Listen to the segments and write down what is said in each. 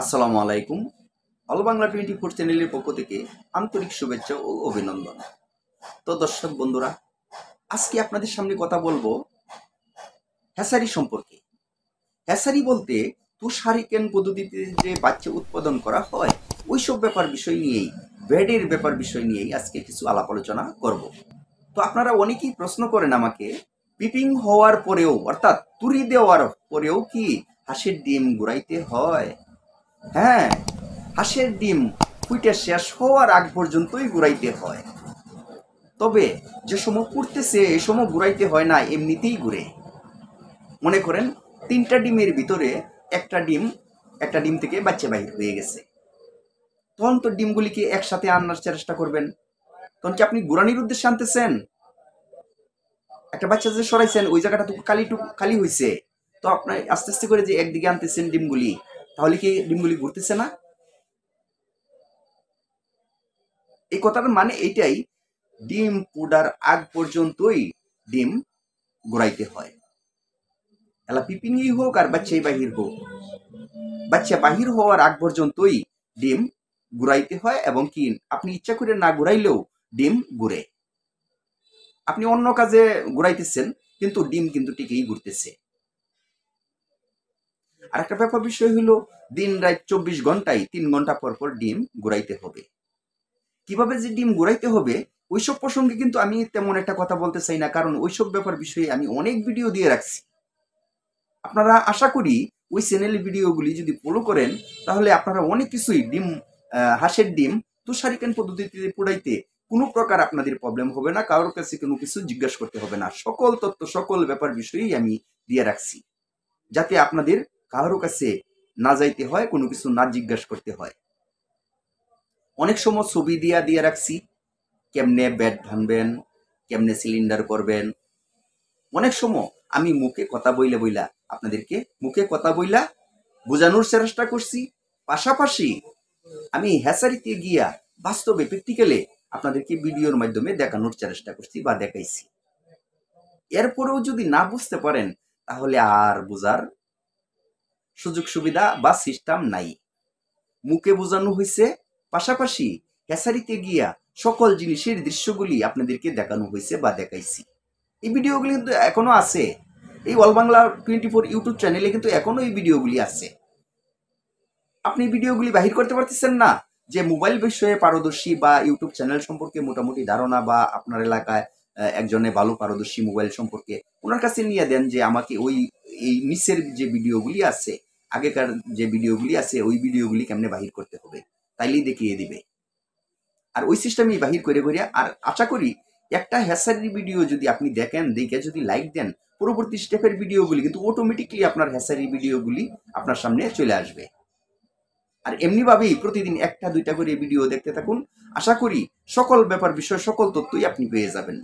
আসসালামু আলাইকুম। অল বাংলা 24 চ্যানেলের পক্ষ থেকে আন্তরিক শুভেচ্ছা ও অভিনন্দন। তো দর্শক বন্ধুরা, আজকে আপনাদের সামনে কথা বলবো হ্যাচারি সম্পর্কে। হ্যাচারি বলতে তুষারিকেন পদ্ধতিতে যে বাচ্চা উৎপাদন করা হয় ওইসব ব্যাপার বিষয় নিয়েই, ব্যাডের ব্যাপার বিষয় নিয়েই আজকে কিছু আলাপ আলোচনা করব। তো আপনারা অনেকেই প্রশ্ন করেন আমাকে, পিপিং হওয়ার পরেও অর্থাৎ তুরি দেওয়ার পরেও কি হাঁসের ডিম গুড়াইতে হয়? হ্যাঁ, হাঁসের ডিম ফুটে শেষ হওয়ার আগ পর্যন্তই গুড়াইতে হয়। তবে যে সময় ফুটতেছে এই সময় গুড়াইতে হয় না, এমনিতেই গুড়ে। মনে করেন 3টা ডিমের ভিতরে একটা ডিম থেকে বাচ্চা বাহির হয়ে গেছে, তখন তো ডিমগুলিকে একসাথে আনার চেষ্টা করবেন। তখন কি আপনি গুড়ানির উদ্দেশ্যে আনতেছেন? একটা বাচ্চা যে সরাইছেন ওই জায়গাটা তো খালি হয়েছে, তো আপনার আস্তে আস্তে করে যে একদিকে আনতেছেন ডিমগুলি, তাহলে কি ডিমগুলি ঘুরতেছে না? এই কথাটার মানে এইটাই, ডিম ফুটার আগ পর্যন্তই ডিম গোড়াইতে হয়। এলা পিপিংই হোক আর বাচ্চাই বাহির হোক, বাচ্চা বাহির হওয়ার আগ পর্যন্তই ডিম গুড়াইতে হয়। এবং কি আপনি ইচ্ছা করে না গুড়াইলেও ডিম গুড়ে। আপনি অন্য কাজে গুড়াইতেছেন কিন্তু ডিম কিন্তু ঠিকই ঘুরতেছে। আর একটা ব্যাপার বিষয় হলো, দিন রাত 24 ঘন্টায় 3 ঘন্টা পর পর ডিম গুড়াইতে হবে। কিভাবে যে ডিম গুড়াইতে হবে ওইসব প্রসঙ্গে কিন্তু আমি তেমন একটা কথা বলতে চাই না, কারণ ওইসব ব্যাপার বিষয়ে আমি অনেক ভিডিও দিয়ে রাখছি। আপনারা আশা করি ওই চ্যানেলের ভিডিওগুলি যদি ফলো করেন তাহলে আপনারা অনেক কিছুই হাঁসের ডিম তুষারিকেন পদ্ধতিতে পোড়াইতে কোনো প্রকার আপনাদের প্রবলেম হবে না, কারোর কাছে কোনো কিছু জিজ্ঞাসা করতে হবে না। সকল তথ্য সকল ব্যাপার বিষয়েই আমি দিয়ে রাখছি, যাতে আপনাদের কারোর কাছে না যাইতে হয়, কোনো কিছু না জিজ্ঞাসা করতে হয়। অনেক সময় ছবি দিয়ে রাখছি, কেমনে ব্যাট ভাঙবেন, কেমনে সিলিন্ডার করবেন। অনেক সময় আমি মুখে কথা বইলা আপনাদেরকে মুখে কথা বইলা বোঝানোর চেষ্টা করছি, পাশাপাশি আমি হ্যাচারিতে গিয়া বাস্তবে প্র্যাকটিক্যালে আপনাদেরকে ভিডিওর মাধ্যমে দেখানোর চেষ্টা করছি বা দেখাইছি। এরপরেও যদি না বুঝতে পারেন তাহলে আর বোঝার সুযোগ সুবিধা বা সিস্টেম নাই। মুখে বোঝানো হয়েছে, পাশাপাশি হ্যাচারিতে গিয়া সকল জিনিসের দৃশ্যগুলি আপনাদেরকে দেখানো হয়েছে বা দেখাইছি। এই ভিডিওগুলি কিন্তু এখনো আছে, এই অল বাংলা 24 ইউটিউব চ্যানেলে কিন্তু এখনো এই ভিডিওগুলি আছে। আপনি ভিডিওগুলি বাহির করতে পারতেছেন না, যে মোবাইল বিষয়ে পারদর্শী বা ইউটিউব চ্যানেল সম্পর্কে মোটামুটি ধারণা, বা আপনার এলাকায় একজনে ভালো পারদর্শী মোবাইল সম্পর্কে ওনার কাছে নিয়ে দেন, যে আমাকে এই নিচের যে ভিডিওগুলি আছে, আগেকার যে ভিডিওগুলি আছে ওই ভিডিওগুলি কেমনে বাহির করতে হবে, তাইলেই দেখিয়ে দিবে। আর ওই সিস্টেমই বাহির করে আর আশা করি একটা হ্যাচারির ভিডিও যদি আপনি দেখেন, দেখে যদি লাইক দেন, পরবর্তী স্টেপের ভিডিওগুলি কিন্তু অটোমেটিকলি আপনার হ্যাচারির ভিডিওগুলি আপনার সামনে চলে আসবে। আর এমনিভাবেই প্রতিদিন 1টা 2টা করে ভিডিও দেখতে থাকুন, আশা করি সকল ব্যাপার বিষয় সকল তথ্যই আপনি পেয়ে যাবেন।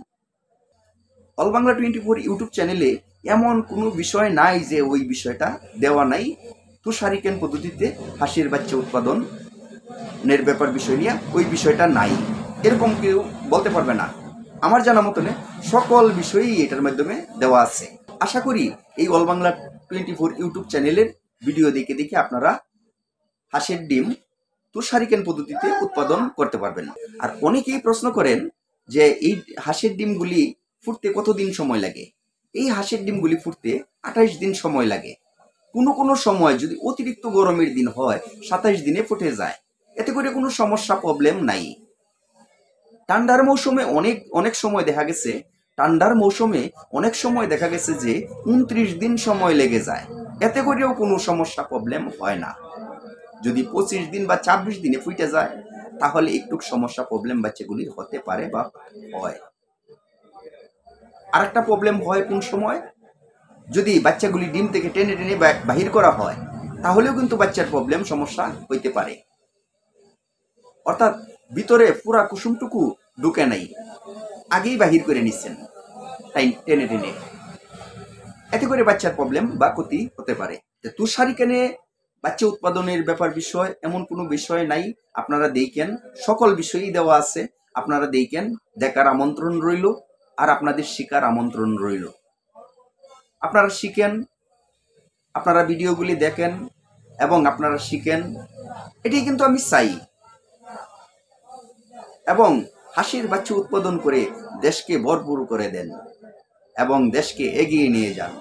অল বাংলা 24 ইউটিউব চ্যানেলে এমন কোনো বিষয় নাই যে ওই বিষয়টা দেওয়া নাই। তুষারিকেন পদ্ধতিতে হাঁসের বাচ্চা উৎপাদনের ব্যাপার বিষয় নিয়ে ওই বিষয়টা নাই, এরকম কেউ বলতে পারবে না। আমার জানা মতনে সকল বিষয়ই এটার মাধ্যমে দেওয়া আছে। আশা করি এই অল বাংলা 24 ইউটিউব চ্যানেলের ভিডিও দেখে আপনারা হাঁসের ডিম তুষারিকেন পদ্ধতিতে উৎপাদন করতে পারবেন। আর অনেকেই প্রশ্ন করেন যে এই হাঁসের ডিমগুলি ফুটতে কতদিন সময় লাগে? এই হাঁসের ডিমগুলি ফুটতে 28 দিন সময় লাগে। কোনো সময় যদি অতিরিক্ত গরমের দিন হয় 27 দিনে ফুটে যায়, এতে করে কোনো সমস্যা প্রবলেম নাই। ঠান্ডার মৌসুমে অনেক সময় দেখা গেছে যে 29 দিন সময় লেগে যায়, এতে করেও কোনো সমস্যা প্রবলেম হয় না। যদি 25 দিন বা 26 দিনে ফুটে যায় তাহলে একটু সমস্যা প্রবলেম বাচ্চাগুলির হতে পারে বা হয়। আরেকটা প্রবলেম হয় কোন সময়, যদি বাচ্চাগুলি ডিম থেকে টেনে টেনে বাহির করা হয় তাহলেও কিন্তু বাচ্চার প্রবলেম সমস্যা হইতে পারে। অর্থাৎ ভিতরে পুরা কুসুমটুকু ঢুকে নাই, আগেই বাহির করে নিচ্ছেন তাই টেনে টেনে, এতে করে বাচ্চার প্রবলেম বা ক্ষতি হতে পারে। তুষারিকেনে বাচ্চা উৎপাদনের ব্যাপার বিষয় এমন কোনো বিষয় নাই। আপনারা দেখেন, সকল বিষয়ই দেওয়া আছে, আপনারা দেখেন, দেখার আমন্ত্রণ রইল, আর আপনাদের শিকার আমন্ত্রণ রইল। আপনারা শিখেন, আপনারা ভিডিওগুলি দেখেন, এবং আপনারা শিখেন, এটাই কিন্তু আমি চাই। এবং হাসির বাচ্চা উৎপাদন করে দেশকে ভরপুর করে দেন এবং দেশকে এগিয়ে নিয়ে যান।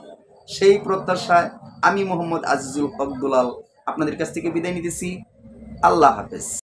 সেই প্রত্যাশায় আমি মোহাম্মদ আজিজুল হক দুলাল আপনাদের কাছ থেকে বিদায় নিতেছি। আল্লাহ হাফেজ।